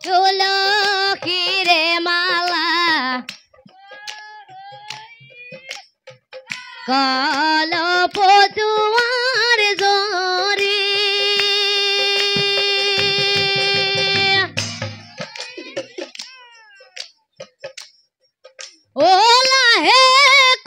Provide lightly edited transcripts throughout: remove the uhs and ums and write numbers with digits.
তুলসীরে মালা কলপ দুয়ার জরে ওলা হে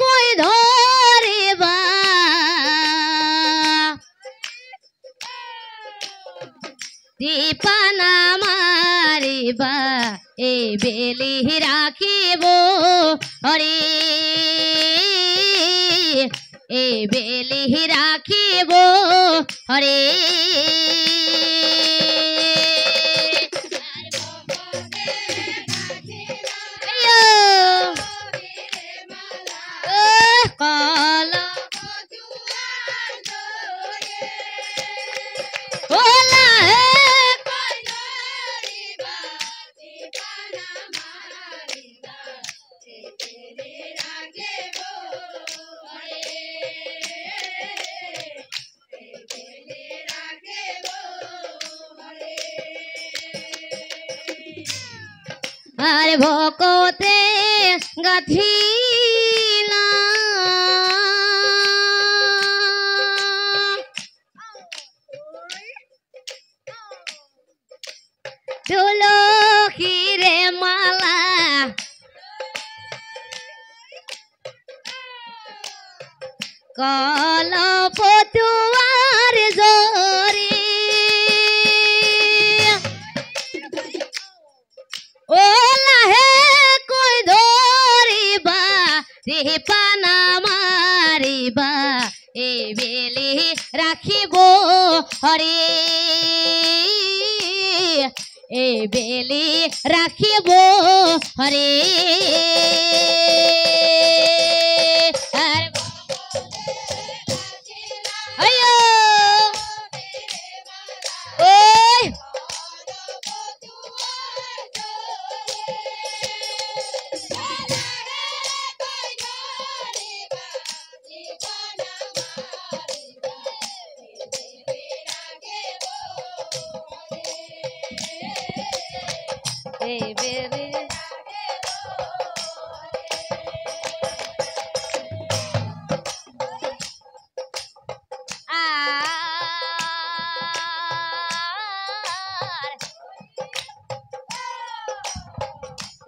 কই ধরিবা দীপানা মারিবা এ বেলি রাখিব হরে এ বেলি রাখিব হরে আর ভকতে গাথিলা তুলসীরে মালা কলপ দুয়ার জরে ওলা হে কই ধরিবা দীপানা মারিবা এ বেলি রাখিব হরে এ বেলি রাখিব হরে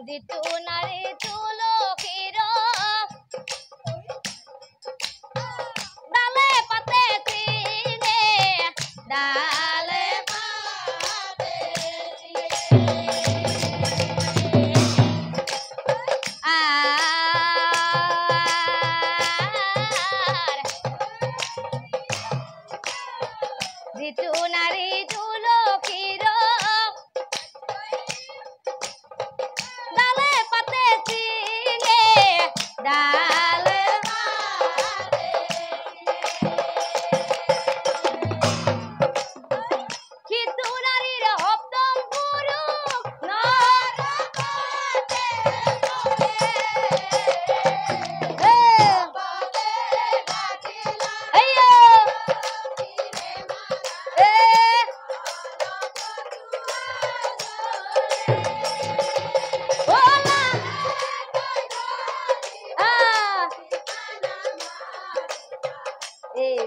দিতু নারী তুলসীর ডালে পাতে চিনে ডালে পাতে দিতু নারী তুলসীর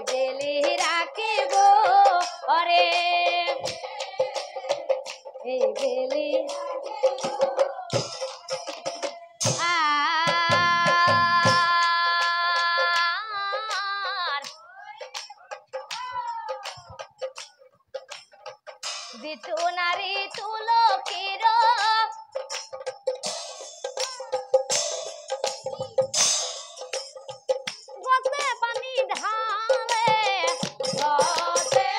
বেলি রাখিব হরে এই বেলি দিতু নারী তুলসীর গতে পানি ঢালে গতে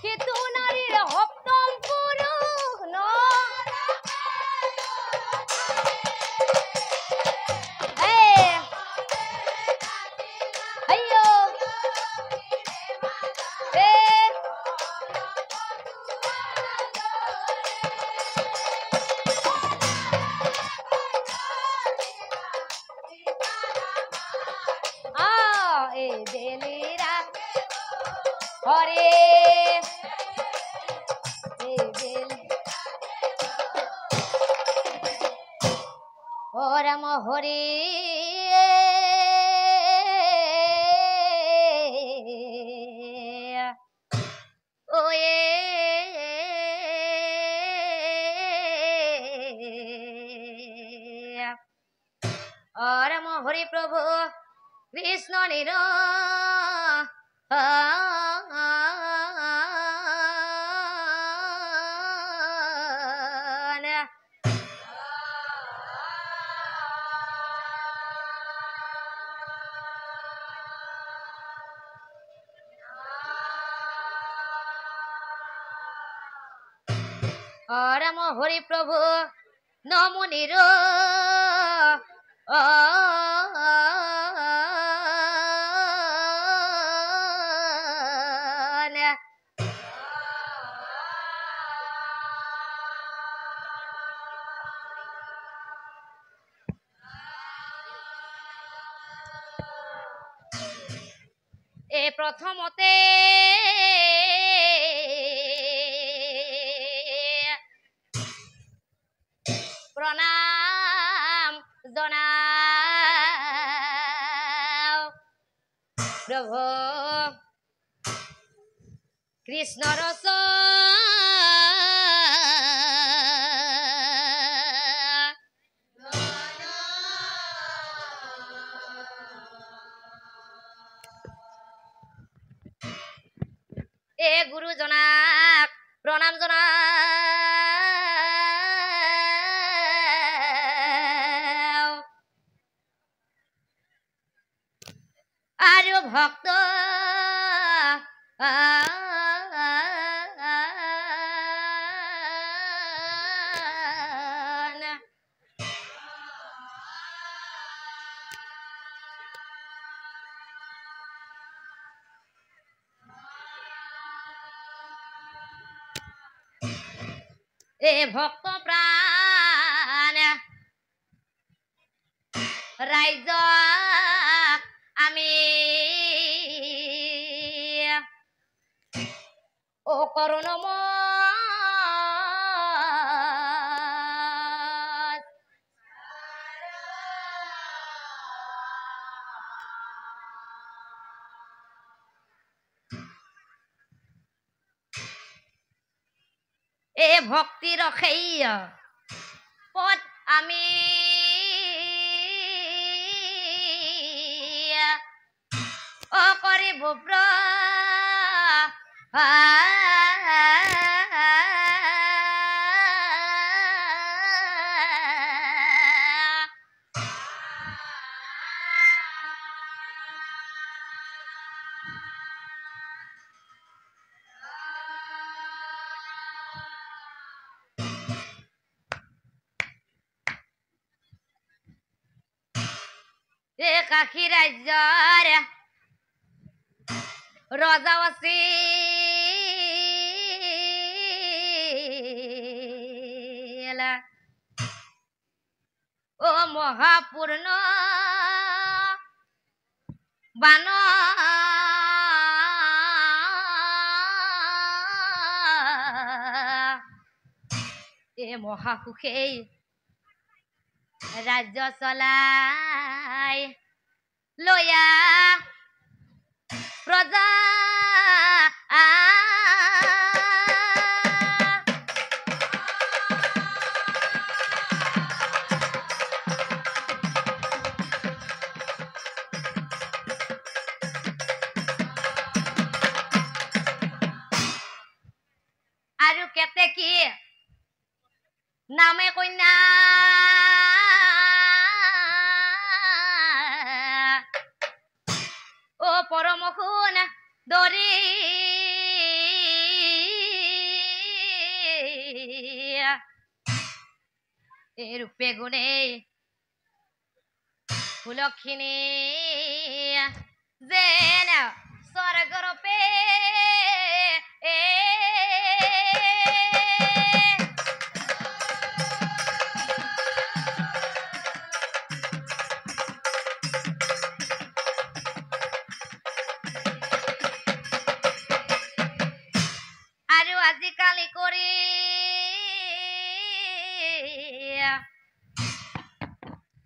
কিন্তু নারীর হপ্তম পুরুষ বেলি রাখিব হরে হৰি ওয়ে রাম হরি প্রভু কৃষ্ণ নির রাম হরি প্রভু নমুনির এ প্রথমতে প্রণাম জনাও প্রভু কৃষ্ণ রস এ গুরুজনাক প্রণাম জনাও আরো ভক্ত এ ভক্ত প্রাণ রাইজ আমি ও করুণময় এ ভক্তি রখেই পদ আমি ও করি ভুব্র এ কাখি রাজ্যর রজা আছিল ও মহাপূর্ণ বান এ মহাসুখেই রাজ্য চলাই লয়া প্রজা আৰু কেতে কি নামে কন্যা ও পৰম খুন দৰি এ ৰূপে গুণে ফুলক্ষিণী যেন স্বৰ্গৰূপে আৰু আজিকালি কৰি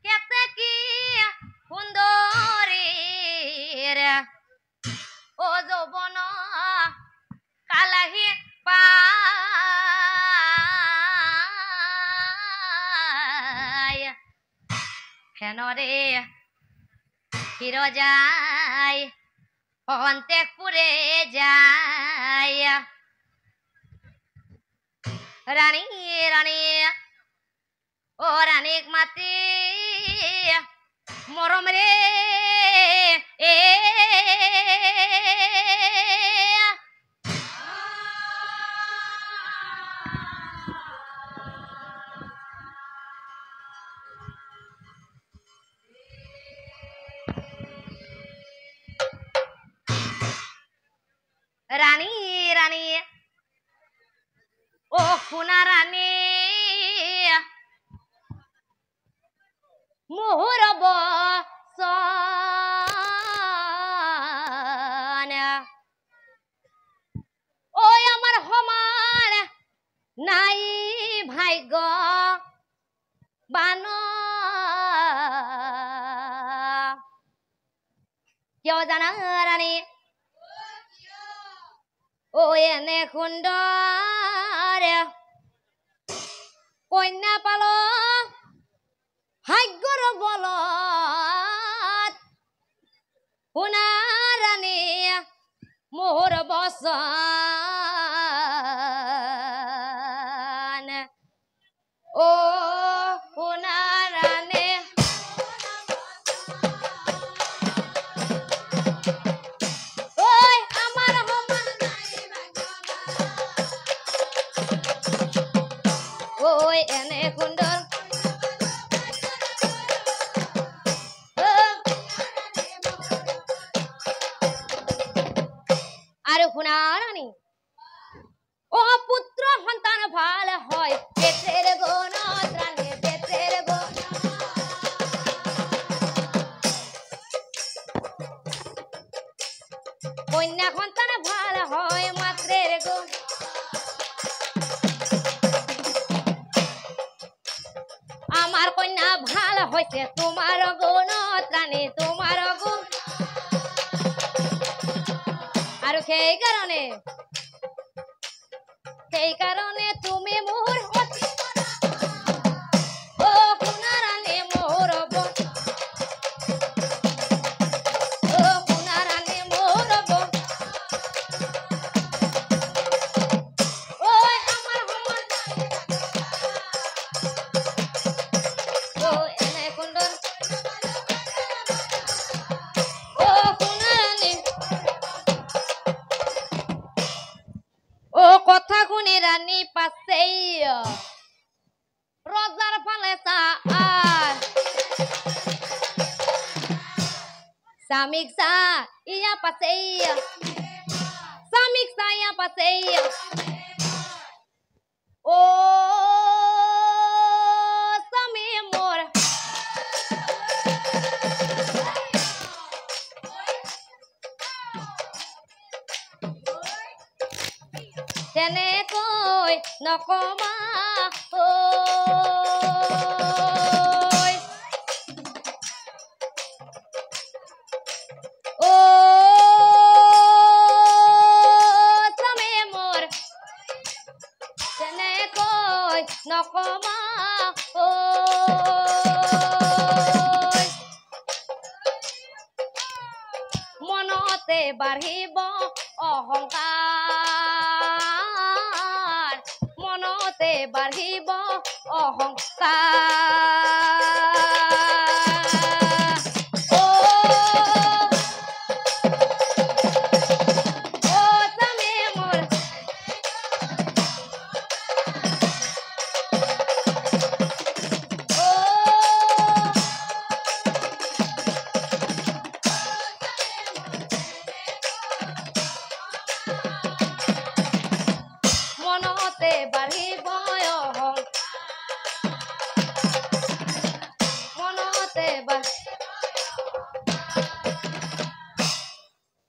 কেতে নরে হিরো যায় অন্তেপুরে যায় রানী রানী ও রানীক মাতি মরম রে এ রানী রানী ও খুনা রানী মোহর বসন ওই আমার সমান নাই ভাগ্য বান কিয় জানা রানী ও এনে সুন্দৰ কন্যা পাল ভাগ্যৰ বলত শুনা ৰাণী মোৰ বচন ও শুনা ৰাণী oi ene kundor আরে শুনারানি ও পুত্র সন্তান ভাল হয় পেটের গুণত রানী পেটের গুণ কন্যা সন্তান ভাল হয় মাত্রের গুণ আমার কন্যা ভাল হইছে তোমার গুণত রানী তোমার গুণ আর সেই কারণে তুমি মোর ও শুনা রানী মোর বোন ও শুনা রানী মোর বোন ওই আমার সমান ও এনে সুন্দর ও শুনা রানী ও কথা শুনি রানী পাছেই রজার ফালে সামিক সা ইয়া পাছেই সামিক সা ইয়া পাছেই ও সামি মোর তেনেকৈ নকমা ঐ ও তুমি মোৰ তেনেকৈ নকমা ঐ মনতে বাঢ়িব অহংকাৰ মনতে বাঢ়িব অহংকাৰ ও তুমি মোৰ ও মনতে বাঢ়িব মনতে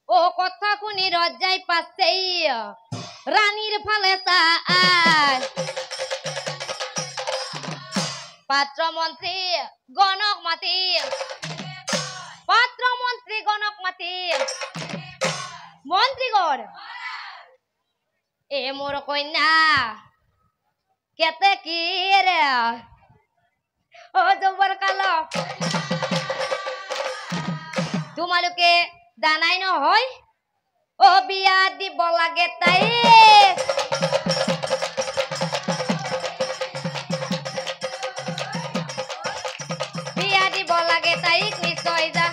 ও কথা শুনি রজাই পাছেই রানীর ফালে চায় পাত্র মন্ত্রী গণক মাতি পাত্র মন্ত্রী গণক মাতি মন্ত্রীগণ এ মোর কন্যা কেতে কি রে ও জবর কালো তোমালোকে জানাই নহয় ও বিয়া দিব লাগে তাই বিয়া দিব লাগে তাইক নিশ্চয় যা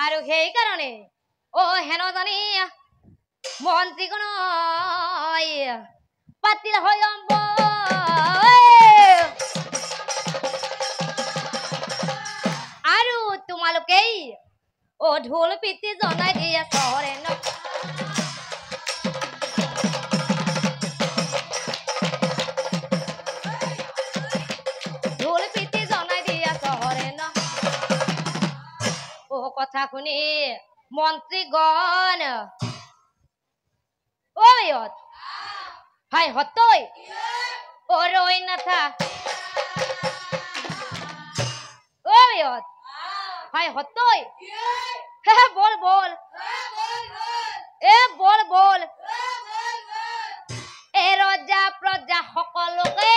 আৰু সেই কাৰণে ও হেন জানি মন্ত্ৰীগণ পাতিল হয় আৰু তোমালোকেই ও ঢোল পিটি জনাই দিয়ে চহৰে ন ঢোল পিটি জনাই দিয়ে চহৰে ন ও কথা শুনি মন্ত্ৰীগণ ঐ হাই হতই ও রই নাথা ঐ হাই হতই হে বল বল এ বল বল এ রজা প্রজা সকলোকে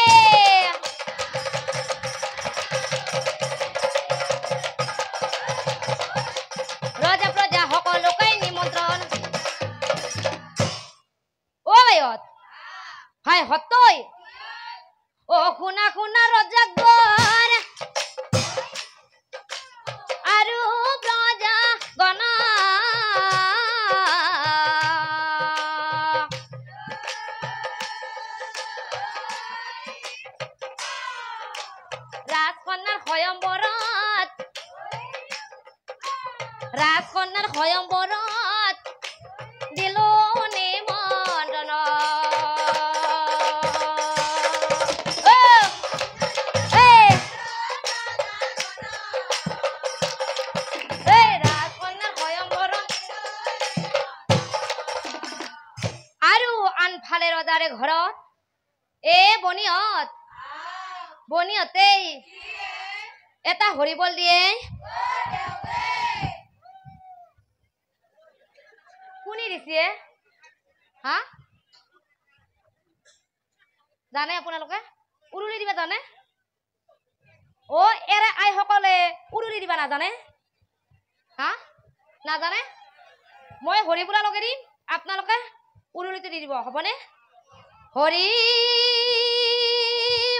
রজা প্রজা সকলোকে নিমন্ত্রণ ও হাই হতই ও শুনা শুনা রজা গণ আৰু প্ৰজা গণ ৰাজকন্যাৰ স্বয়ম্বৰত দিলো নিমন্ত্ৰণ ৰাজকন্যাৰ স্বয়ম্বৰত আৰু আনফালে ৰজাৰে ঘৰত এ বনিয়তেই এটা হৰিবল দিয়ে কোনি দিছে হা জানে আপোনালোকে উৰুলি দিবা জানে ও এৰে আই সকলে উৰুলি দিবা নাজানে হা নাজানে মই হৰিবোলা লগে দিম আপোনালোকে উৰুলিটো দি দিব হ'বনে হৰি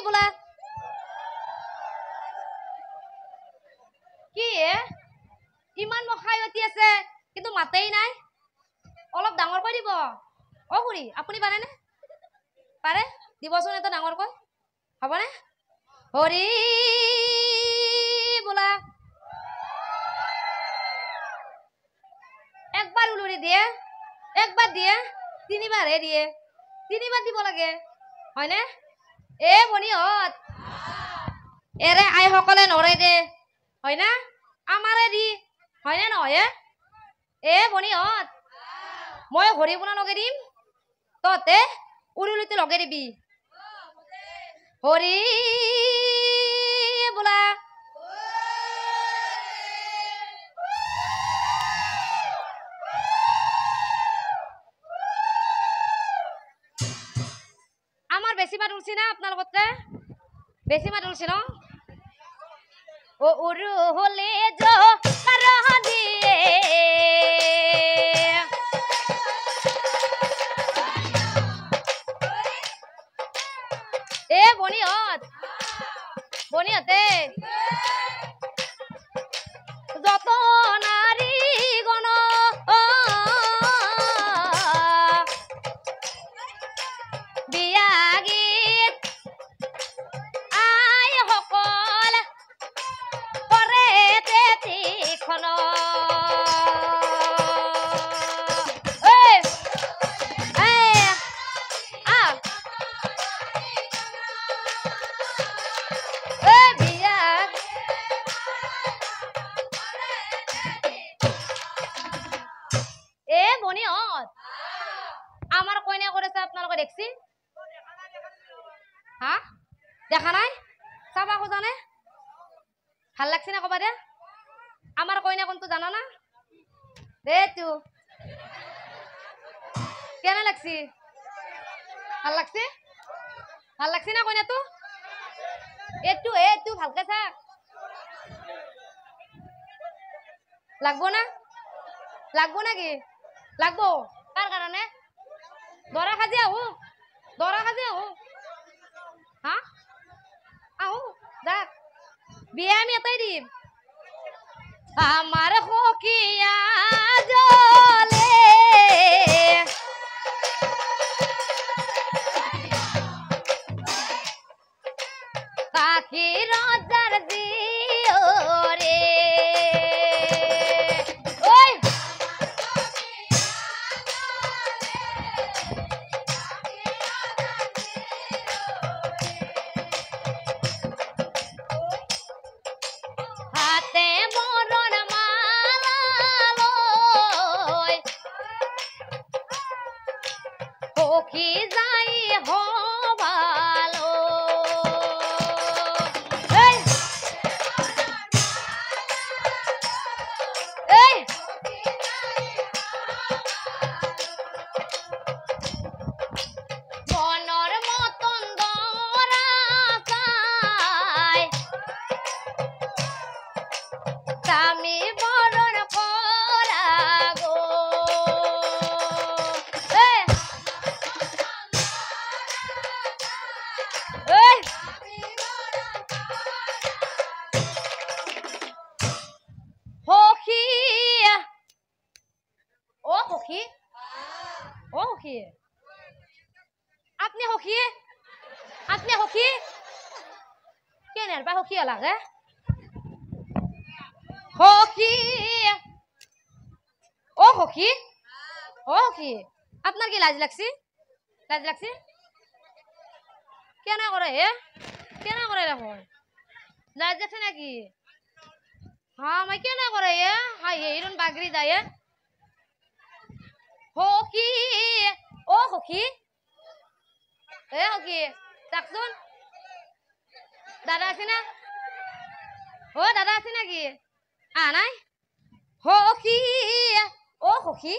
বোলা কি ইমান মখায়তি আছে কিন্তু মাতেই নাই অলপ ডাঙৰকৈ দিব অ খুৰী আপুনি পাৰেনে পাৰে দিবচোন এটা ডাঙৰকৈ হ'বনে হৰি বোলা একবাৰ উলুৰি দিয়ে একবাৰ দিয়ে তিনিবাৰহে দিয়ে তিনিবাৰ দিব লাগে হয়নে এ বনিহঁত এৰে আই সকলে নৰে দে হয় না আমাৰে দি হয়নে নহয় এ বনিহঁত মই হৰি বোলা লগে দিম ততে উৰুলিটো লগে দিবি হৰি বোলা আমাৰ বেছি মাত উলছি না আপোনালোকতকে বেছি মাত উলছি ন ও উৰু হলে যো কাৰহ দিয়ে এ বনিহঁতে যত নাৰী গণ বিয়া গীত আই সকল কৰে তেতিখন আমার কইনা করেছে আপনারা দেখছি হ্যাঁ দেখা নাই চাবা খোঁজানে ভাল লাগছে না কবা দে আমার কইনা কোনটো জানা না দে তু কেন লাগছি ভাল লাগছে না কইনা তো একটু ভালকে থাক লাগবো না লাগবো নাকি লাগবো কার কারণে দৰা সাজি আহো হা আহো যাক বিয়া আমি এটাই দিম আমার হকিয়া জলে কাকি রাজার দিও রে ওই হাতে মরণ মালালয় হকি যাই হবালো এই এই মনর মতন দরা চাই স্বামী বরণ করা গো এই এই হকি ও হকি ও হকি আপনি হকি কেনের বা হকি লাগে হকি ও হকি আপনার কি লাজ লাগছে কেন করে দেখুন লাজ লাগছে নাকি হ্যাঁ মাই কেন করে হাই এইরন বাগরি যায় হকি ও হকি দেখুন দাদা আছে না ও দাদা আছে নাকি নাই হকি ও হকি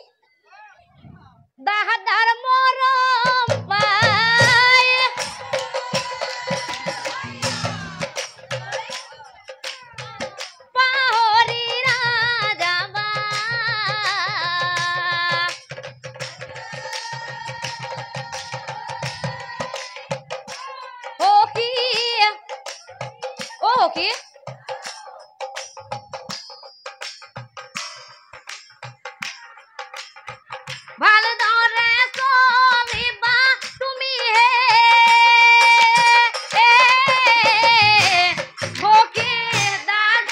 দাহাদার মরম পায় পাহরি না যাবা হকি ও হকি ভালো ধরে চলিবা তুমি হে হকি দাদ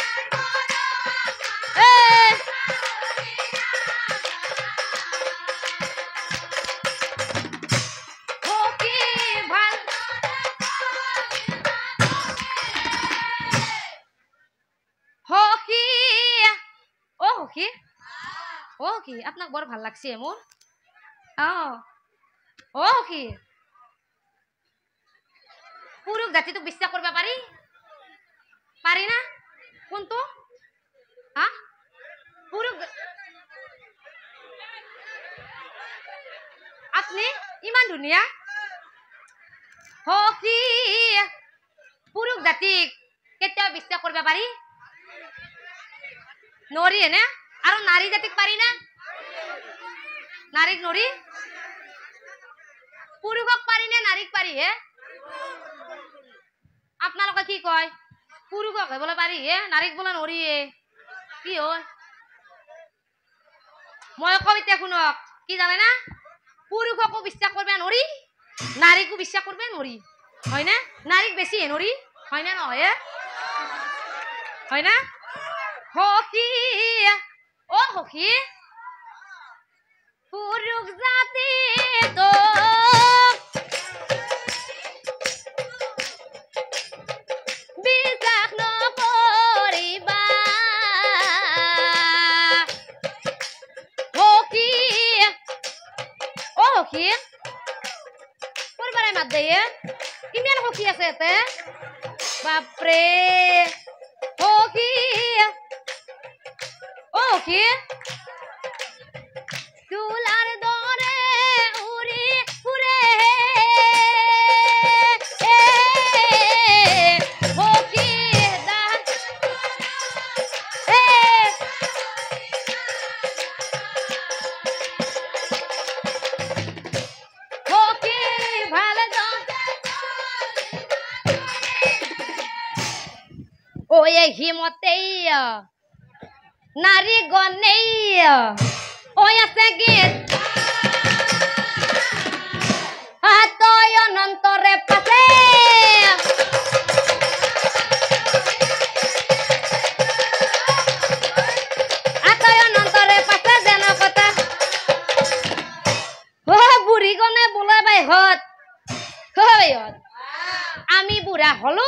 হকি ভাল হকি ও হকি আপনার বড় ভাল লাগছে মোর ও কি পুরুষ জাতি তো বিশ্বাস করবা পারি না কোনটো পুরুষ আপনি ইমান ধুনিয়া হকি পুরুষ জাতিক কেতিয়াও বিশ্বাস করবা পারি নরি এনে আর নারী জাতিক পারি না নারীক নরি পুরুষক পারি না নারীক পারি হে আপনালোকে কি কয় পুরুষক বলে পারি হে নারীক বলে নরি হে কি হয় মই কবিতা শুনক কি জানে না পুরুষকো বিশ্বাস করবে নরি নারীকো বিশ্বাস করবে নরি হয় না নারীক বেশি হে নরি হয় না নহয় হয় না হকি ও হকি পুরুষ জাতি তো বিশ্বাস নকৰিবা হকি ও হকি কৰবাৰে মাত দিয়ে ইমান হকি আছে ইয়াতে বাপৰে হকি ও হকি তুলার দরে উড়ি উড়ে হকি দান হিমতেই নারী গণেই ওই আছে গীত হাতয় অনন্তরে পাছে হাতয় অনন্তরে পাছে যেন কথা ও বুড়ি গনে বলে বাই হত আমি বুড়া হলো